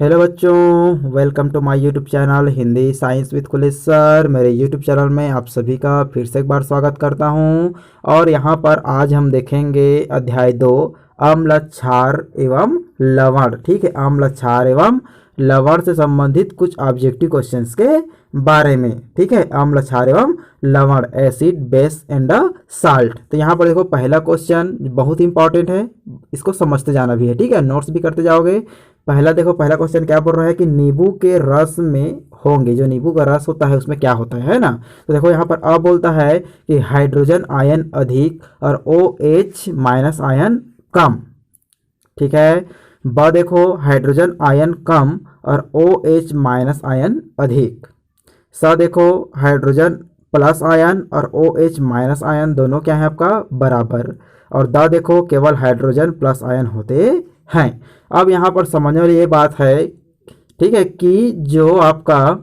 Hello बच्चों, welcome to my YouTube channel Hindi science with Kulis sir. मेरे YouTube channel में आप सभी का फिर से एक बार स्वागत करता हूं। और यहां पर आज हम देखेंगे अध्याय 2 अम्ल क्षार एवं लवण। ठीक है, अम्ल क्षार एवं लवण से संबंधित कुछ ऑब्जेक्टिव क्वेश्चंस के बारे में। ठीक है, अम्ल क्षार एवं लवण, एसिड बेस एंड साल्ट। तो यहाँ पर देखो पहला क्वेश्चन बहुत इंपॉर्टेंट है, इसको समझते जाना भी है। ठीक है, नोट्स भी करते जाओगे। पहला क्वेश्चन क्या बोल रहा है कि नींबू के रस में होंगे, जो नींबू का रस होता है उसमें क्या होता है ना। तो देखो यहाँ पर अ बोलता है कि हाइड्रोजन आयन अधिक और OH माइनस आयन कम। ठीक है, ब देखो हाइड्रोजन आयन कम और OH माइनस आयन अधिक। स देखो हाइड्रोजन प्लस आयन और OH माइनस आयन दोनों क्या है आपका बराबर। और द देखो केवल हाइड्रोजन प्लस आयन होते हैं। अब यहाँ पर समझने वाली ये बात है, ठीक है, कि जो आपका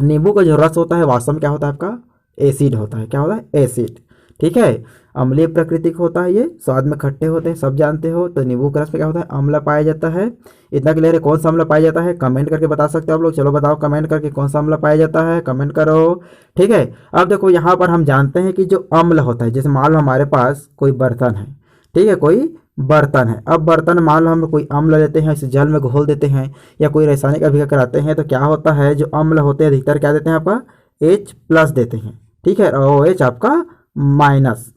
नींबू का जो रस होता है वास्तव में क्या होता है आपका एसिड होता है। क्या होता है? एसिड। ठीक है, अम्लीय प्रकृति का होता है, ये स्वाद में खट्टे होते हैं, सब जानते हो। तो नींबू के रस में क्या होता है? अम्ल पाया जाता है। इतना क्लियर है? कौन सा अम्ल पाया जाता है कमेंट करके बता सकते हो आप लोग। चलो बताओ कमेंट करके कौन सा अम्ल पाया जाता है, कमेंट करो। ठीक है, अब देखो यहाँ पर हम जानते हैं कि जो अम्ल होता है, जैसे मान लो हमारे पास कोई बर्तन है। ठीक है, कोई बर्तन है। अब बर्तन मान लो हम कोई अम्ल लेते हैं, इसे जल में घोल देते हैं या कोई रासायनिक अभिक्रिया कराते हैं, तो क्या होता है जो अम्ल होते हैं अधिकतर क्या देते हैं आपका H प्लस देते हैं। ठीक है, और OH आपका माइनस,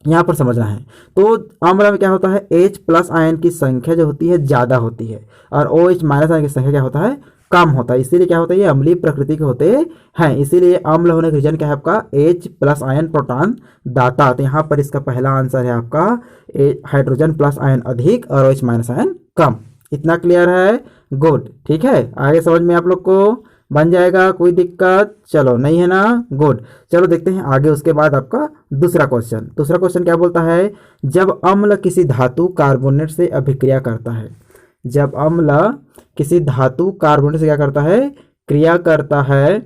यहाँ पर समझना है। तो अम्ल में क्या होता है H प्लस आयन की संख्या जो होती है ज़्यादा होती है और OH माइनस आयन की संख्या क्या होता है कम होता है। इसीलिए क्या होता है ये अम्लीय प्रकृति के होते हैं। इसीलिए अम्ल होने का रीजन क्या है आपका H प्लस आयन प्रोटॉन दाता। तो यहाँ पर इसका पहला आंसर है आपका हाइड्रोजन प्लस आयन अधिक और OH माइनस आयन कम। इतना क्लियर है? गुड। ठीक है, आगे समझ में आप लोग को बन जाएगा, कोई दिक्कत चलो नहीं है ना? गुड। चलो देखते हैं आगे। उसके बाद आपका दूसरा क्वेश्चन क्या बोलता है? जब अम्ल किसी धातु कार्बोनेट से अभिक्रिया करता है, जब अम्ल किसी धातु कार्बोनेट से क्या करता है क्रिया करता है,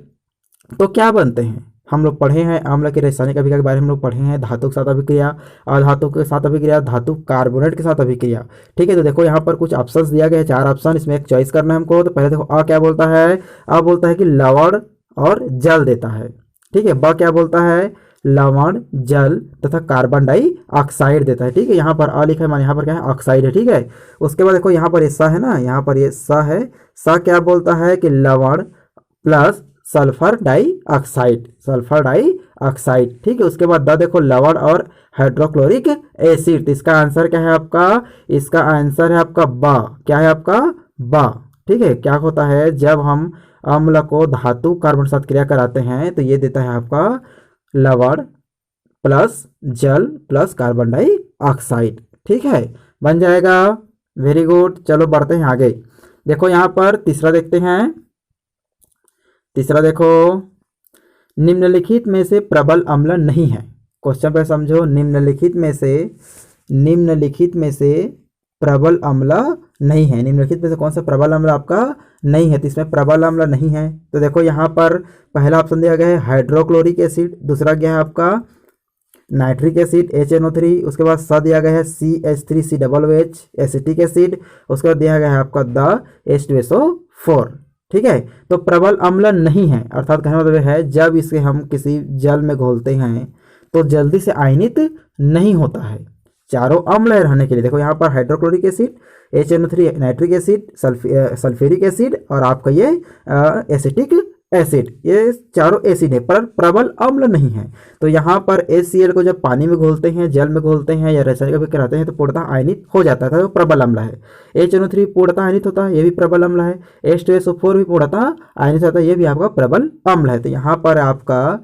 तो क्या बनते हैं? हम लोग पढ़े हैं अम्ल के रासायनिक अभिक्रिया के बारे में, हम लोग पढ़े हैं धातु के साथ अभिक्रिया, अधातु के साथ अभिक्रिया, धातु कार्बोनेट के साथ अभिक्रिया। ठीक है, तो देखो यहाँ पर कुछ ऑप्शंस दिया गया है, 4 ऑप्शन, इसमें एक चॉइस करना है हमको। तो पहले देखो अ क्या बोलता है? अ बोलता है कि लवण और जल देता है। ठीक है, ब क्या बोलता है? लवण, जल तथा कार्बन डाइऑक्साइड देता है। ठीक है, यहाँ पर अ लिखा है माने यहाँ पर क्या है ऑक्साइड है। ठीक है, उसके बाद देखो यहाँ पर ये स है ना, यहाँ पर ये स है। स क्या बोलता है कि लवण plus sulphur dioxide, sulphur dioxide. ठीक है, उसके बाद द देखो लवण और हाइड्रोक्लोरिक एसिड। तो इसका आंसर क्या है आपका? इसका आंसर है आपका ब। क्या है आपका? ब। ठीक है, क्या होता है जब हम अम्ल को धातु कार्बन के साथ क्रिया कराते हैं तो ये देता है आपका लवण प्लस जल प्लस कार्बन डाइऑक्साइड। ठीक है, बन जाएगा। Very good. चलो बढ़ते हैं आगे। देखो यहाँ पर तीसरा देखते हैं। तीसरा देखो, निम्नलिखित में से प्रबल अम्ल नहीं है। क्वेश्चन पे समझो, निम्नलिखित में से प्रबल अम्ल नहीं है। निम्नलिखित में से कौन सा प्रबल अम्ल आपका नहीं है? तो इसमें प्रबल अम्ल नहीं है। तो देखो यहाँ पर पहला ऑप्शन दिया गया है हाइड्रोक्लोरिक एसिड, दूसरा गया है आपका नाइट्रिक एसिड HNO3, उसके बाद स दिया गया है CH3COOH एसिटिक एसिड, उसके बाद दिया गया है आपका द H2SO4। ठीक है, तो प्रबल अम्ल नहीं है, अर्थात कहने मतलब है जब इसे हम किसी जल में घोलते हैं तो जल्दी से आयनित नहीं होता है। चारों अम्ल है रहने के लिए। देखो यहाँ पर hydrochloric acid, HNO3, nitric acid, sulphuric acid और आपका ये एसिटिक एसिड, ये चारों एसिड है पर प्रबल अम्ल नहीं है। तो यहाँ पर HCl को जब पानी में घोलते हैं, जल में घोलते हैं या रासायनिक अभिक्रिया कराते हैं तो पूर्णतः आयनित हो जाता है, तो प्रबल अम्ल है। HNO3 पूर्णतः आयनित होता है, ये भी प्रबल अम्ल है। H2SO4 भी पूर्णतः आयनित होता है, ये भी आपका प्रबल अम्ल है। तो यहाँ पर आपका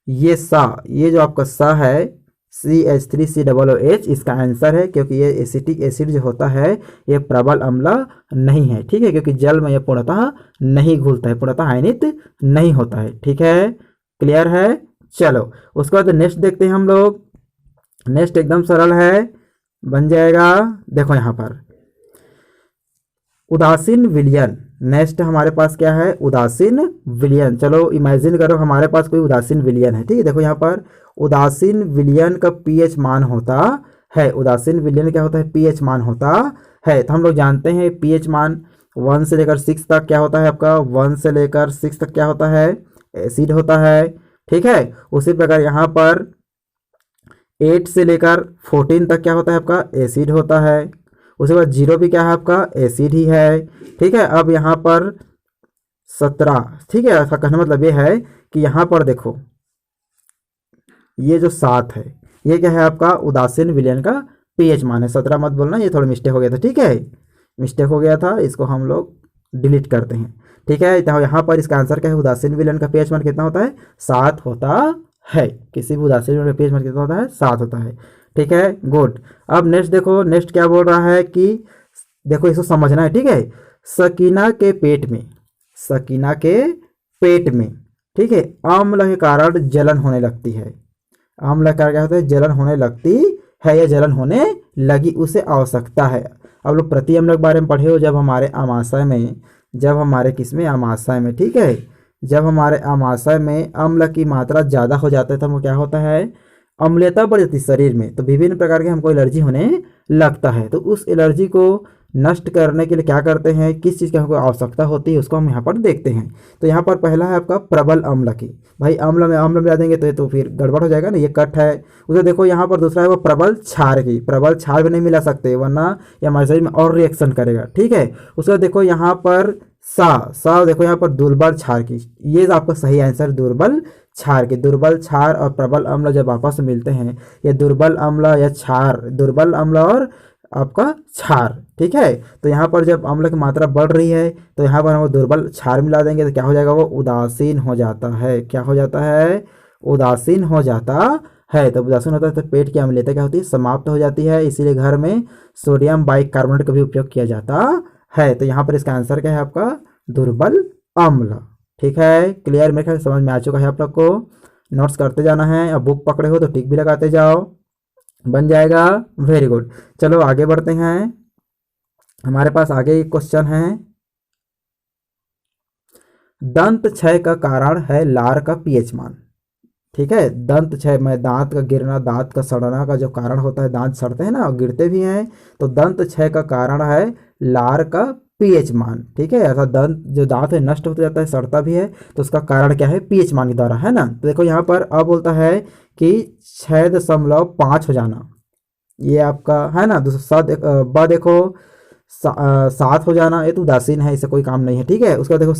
ये ये जो आपका सा है CH3COOH इसका आंसर है, क्योंकि ये एसिटिक एसिड जो होता है ये प्रबल अम्ल नहीं है। ठीक है, क्योंकि जल में ये पूर्णतः नहीं घुलता है, पूर्णतः आयनित नहीं होता है। ठीक है, क्लियर है? चलो उसके बाद नेक्स्ट देखते हैं हम लोग। नेक्स्ट एकदम सरल है, बन जाएगा। देखो यहाँ पर उदासीन विलयन। नेक्स्ट हमारे पास क्या है? उदासीन विलयन। चलो इमेजिन करो हमारे पास कोई उदासीन विलयन है। ठीक है, देखो यहाँ पर उदासीन विलयन का pH मान होता है। उदासीन विलयन क्या होता है? pH मान होता है। तो हम लोग जानते हैं pH मान 1 से लेकर 6 तक क्या होता है आपका, 1 से लेकर 6 तक क्या होता है, एसिड होता है। ठीक है, उसी प्रकार यहाँ पर 8 से लेकर 14 तक क्या होता है आपका, एसिड होता है। उसके बाद 0 भी क्या है आपका, एसिड ही है। ठीक है, अब यहाँ पर 17, ठीक है, ऐसा कहने मतलब ये है कि यहाँ पर देखो ये जो 7 है ये क्या है आपका उदासीन विलयन का पीएच मान है। 17 मत बोलना, ये थोड़ा मिस्टेक हो गया था। ठीक है, मिस्टेक हो गया था, इसको हम लोग डिलीट करते हैं। ठीक है, तो यहाँ पर इसका आंसर क्या है, उदासीन विलयन का पीएच मान कितना होता है, 7 होता है। किसी भी उदासीन विलयन का पीएच मान कितना होता है, 7 होता है। ठीक है, गुड। अब नेक्स्ट देखो, नेक्स्ट क्या बोल रहा है कि देखो इसको समझना है। ठीक है, सकीना के पेट में, सकीना के पेट में, ठीक है, अम्ल के कारण जलन होने लगती है। अम्ल का क्या होता है, जलन होने लगती है या जलन होने लगी, उसे आवश्यकता है। अब लोग प्रति अम्ल के बारे में पढ़े हो जब हमारे आमाशय में, जब हमारे किसमें, आमाशय में। ठीक है, जब हमारे आमाशय में अम्ल की मात्रा ज़्यादा हो जाता है तो वो क्या होता है, अम्लता बढ़ जाती है शरीर में, तो विभिन्न प्रकार के हमको एलर्जी होने लगता है। तो उस एलर्जी को नष्ट करने के लिए क्या करते हैं, किस चीज़ की हमको आवश्यकता होती है, उसको हम यहाँ पर देखते हैं। तो यहाँ पर पहला है आपका प्रबल अम्ल की। भाई अम्ल में अम्ल मिला देंगे तो ये तो फिर गड़बड़ हो जाएगा ना, ये कट है। उसे देखो यहाँ पर दूसरा है वो प्रबल क्षार की। प्रबल क्षार भी नहीं मिला सकते वरना ये हमारे शरीर में और रिएक्शन करेगा। ठीक है, उसका देखो यहाँ पर सा देखो यहाँ पर दुर्बल क्षार की। ये आपका सही आंसर, दुर्बल क्षार की। दुर्बल क्षार और प्रबल अम्ल जब आपस में मिलते हैं, ये दुर्बल अम्ल या क्षार, दुर्बल अम्ल और आपका क्षार। ठीक है, तो यहाँ पर जब अम्ल की मात्रा बढ़ रही है तो यहाँ पर हम दुर्बल क्षार मिला देंगे तो क्या हो जाएगा, वो उदासीन हो जाता है। क्या हो जाता है, उदासीन हो जाता है। तो उदासीन होता है तो पेट की अम्लता क्या होती है, समाप्त हो जाती है। इसीलिए घर में सोडियम बाइकार्बोनेट का भी उपयोग किया जाता है। तो यहाँ पर इसका आंसर क्या है आपका, दुर्बल अम्ल। ठीक है, क्लियर, मेरे ख्याल समझ में आ चुका है आप लोग को। नोट्स करते जाना है, अब बुक पकड़े हो तो टिक भी लगाते जाओ, बन जाएगा। वेरी गुड, चलो आगे बढ़ते हैं। हमारे पास आगे एक क्वेश्चन है, दंत क्षय का कारण है लार का पीएच मान। ठीक है, दंत क्षय में दांत का गिरना, दांत का सड़ना का जो कारण होता है, दांत सड़ते हैं ना और गिरते भी हैं, तो दंत क्षय का कारण है लार का पीएच मान। ठीक है, ऐसा दंत जो दांत है नष्ट होता जाता है, सड़ता भी है, तो उसका कारण क्या है, पीएच मान के द्वारा, है ना। तो देखो यहाँ पर अब बोलता है कि 6.5 हो जाना, ये आपका है ना। दूसरा ब देखो 7 हो जाना, ये तो उदासीन है, इससे कोई काम नहीं है। ठीक है, उसका देखो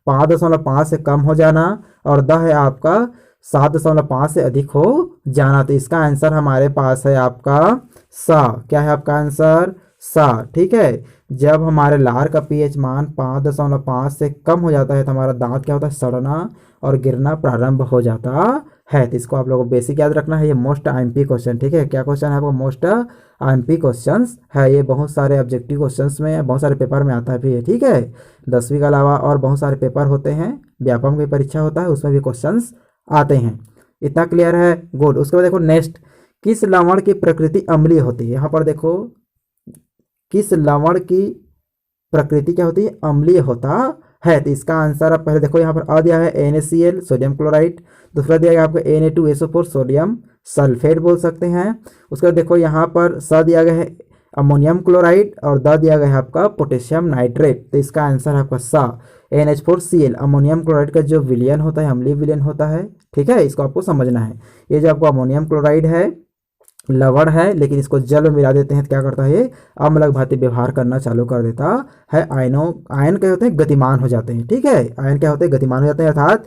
5.5 से कम हो जाना, और द है आपका 7.5 से अधिक हो जाना। तो इसका आंसर हमारे पास है आपका सा। क्या है आपका आंसर, सा। ठीक है, जब हमारे लार का पीएच मान 5.5 से कम हो जाता है तो हमारा दांत क्या होता है, सड़ना और गिरना प्रारंभ हो जाता है। तो इसको आप लोगों को बेसिक याद रखना है, ये मोस्ट आईएमपी क्वेश्चन। ठीक है, क्या क्वेश्चन है आपको, मोस्ट आईएमपी क्वेश्चंस है। ये बहुत सारे ऑब्जेक्टिव क्वेश्चंस में, बहुत सारे पेपर में आता है भी ये। ठीक है, 10वीं के अलावा और बहुत सारे पेपर होते हैं, व्यापम की परीक्षा होता है उसमें भी क्वेश्चंस आते हैं। इतना क्लियर है, गुड। उसके बाद देखो नेक्स्ट, किस लवण की प्रकृति अम्लीय होती है। यहाँ पर देखो किस लवण की प्रकृति क्या होती है, अम्लीय होता है। तो इसका आंसर आप पहले देखो, यहाँ पर आ दिया है NaCl सोडियम क्लोराइड, दूसरा दिया गया आपको Na2SO4 सोडियम सल्फेट बोल सकते हैं। उसके बाद देखो यहाँ पर स दिया गया है अमोनियम क्लोराइड, और द दिया गया है आपका पोटेशियम नाइट्रेट। तो इसका आंसर है आपका सा, NH4Cl अमोनियम क्लोराइड का जो विलयन होता है, अम्लीय विलयन होता है। ठीक है, इसको आपको समझना है। ये जो आपको अमोनियम क्लोराइड है लवण है, लेकिन इसको जल में मिला देते हैं तो क्या करता है, ये अम्ल भांति व्यवहार करना चालू कर देता है। आयन क्या होते हैं, गतिमान हो जाते हैं। ठीक है, आयन क्या होते हैं, गतिमान हो जाते हैं, अर्थात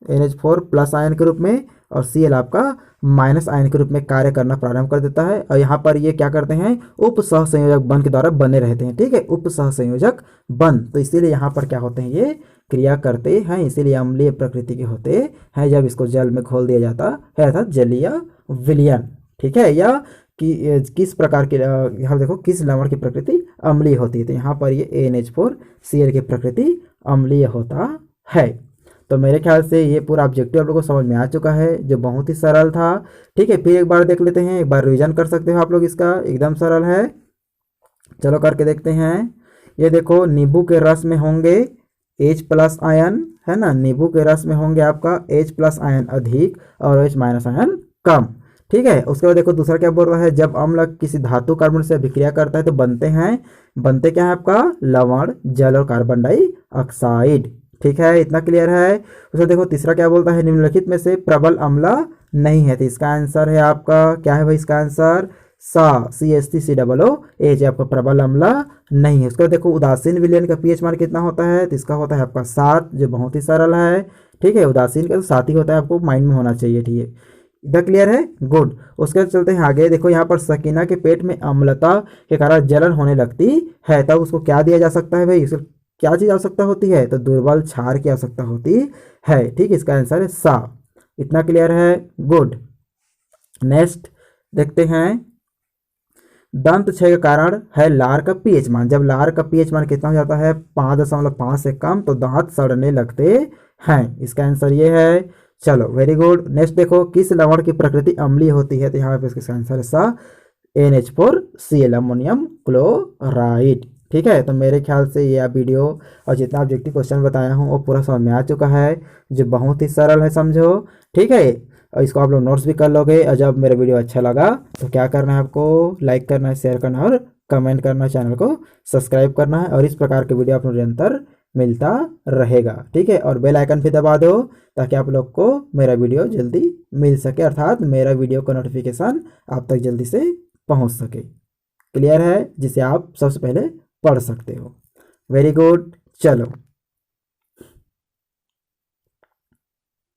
NH4 प्लस आयन के रूप में और Cl आपका माइनस आयन के रूप में कार्य करना प्रारंभ कर देता है। और यहाँ पर ये क्या करते हैं, उप सह संयोजक बंध के द्वारा बने रहते हैं। ठीक है, उप सह संयोजक बंध, तो इसीलिए यहाँ पर क्या होते हैं, ये क्रिया करते हैं, इसीलिए अम्लीय प्रकृति के होते हैं जब इसको जल में घोल दिया जाता है, अर्थात जलीय विलयन। ठीक है, या कि किस प्रकार के, यहाँ देखो किस लवण की प्रकृति अम्लीय होती है, तो यहाँ पर ये NH4Cl की प्रकृति अम्लीय होता है। तो मेरे ख्याल से ये पूरा ऑब्जेक्टिव आप लोगों को समझ में आ चुका है, जो बहुत ही सरल था। ठीक है, फिर एक बार देख लेते हैं, एक बार रिवीजन कर सकते हो आप लोग, इसका एकदम सरल है। चलो करके देखते हैं। ये देखो, नींबू के रस में होंगे H+ आयन, है ना, नींबू के रस में होंगे आपका H+ आयन अधिक और H- आयन कम। ठीक है। उसके बाद देखो दूसरा क्या बोल रहा है, जब अम्ल किसी धातु कार्बन से अभिक्रिया करता है तो बनते क्या है आपका, लवण, जल और कार्बन डाइऑक्साइड। ठीक है, इतना क्लियर है। उसके देखो तीसरा क्या बोलता है, निम्नलिखित में से प्रबल अम्ल नहीं है, तो इसका आंसर है आपका क्या है भाई, इसका आंसर सा, CH3COOH आपका प्रबल अम्ल नहीं है। उसके बाद देखो उदासीन विलयन का पीएच मान कितना होता है, तो इसका होता है आपका 7, जो बहुत ही सरल है। ठीक है, उदासीन का तो 7 ही होता है, आपको माइंड में होना चाहिए। ठीक है, इधर क्लियर है, गुड। उसके बाद चलते हैं आगे। देखो यहाँ पर सकीना के पेट में अम्लता के कारण जलन होने लगती है, तब उसको क्या दिया जा सकता है भाई, इसको क्या चीज आवश्यकता होती है, तो दुर्बल क्षार की आवश्यकता होती है। ठीक, इसका आंसर है सा। इतना क्लियर है, गुड। नेक्स्ट देखते हैं, दंत क्षय का कारण है लार का पीएच मान। जब लार का पीएच मान कितना हो जाता है, 5.5 से कम, तो दांत सड़ने लगते हैं। इसका आंसर ये है। चलो वेरी गुड। नेक्स्ट देखो, किस लवण की प्रकृति अम्लीय होती है, तो यहाँ पे इसका आंसर है सा, NH4Cl, अमोनियम क्लोराइड। ठीक है, तो मेरे ख्याल से ये वीडियो और जितना ऑब्जेक्टिव क्वेश्चन बताया हूँ वो पूरा समझ में आ चुका है, जो बहुत ही सरल है, समझो। ठीक है, और इसको आप लोग नोट्स भी कर लोगे। और जब मेरा वीडियो अच्छा लगा तो क्या करना है, आपको लाइक करना है, शेयर करना है और कमेंट करना है, चैनल को सब्सक्राइब करना है, और इस प्रकार के वीडियो आपको निरंतर मिलता रहेगा। ठीक है, और बेल आइकन भी दबा दो ताकि आप लोग को मेरा वीडियो जल्दी मिल सके, अर्थात मेरा वीडियो का नोटिफिकेशन आप तक जल्दी से पहुंच सके। क्लियर है, जिसे आप सबसे पहले पढ़ सकते हो। Very good. चलो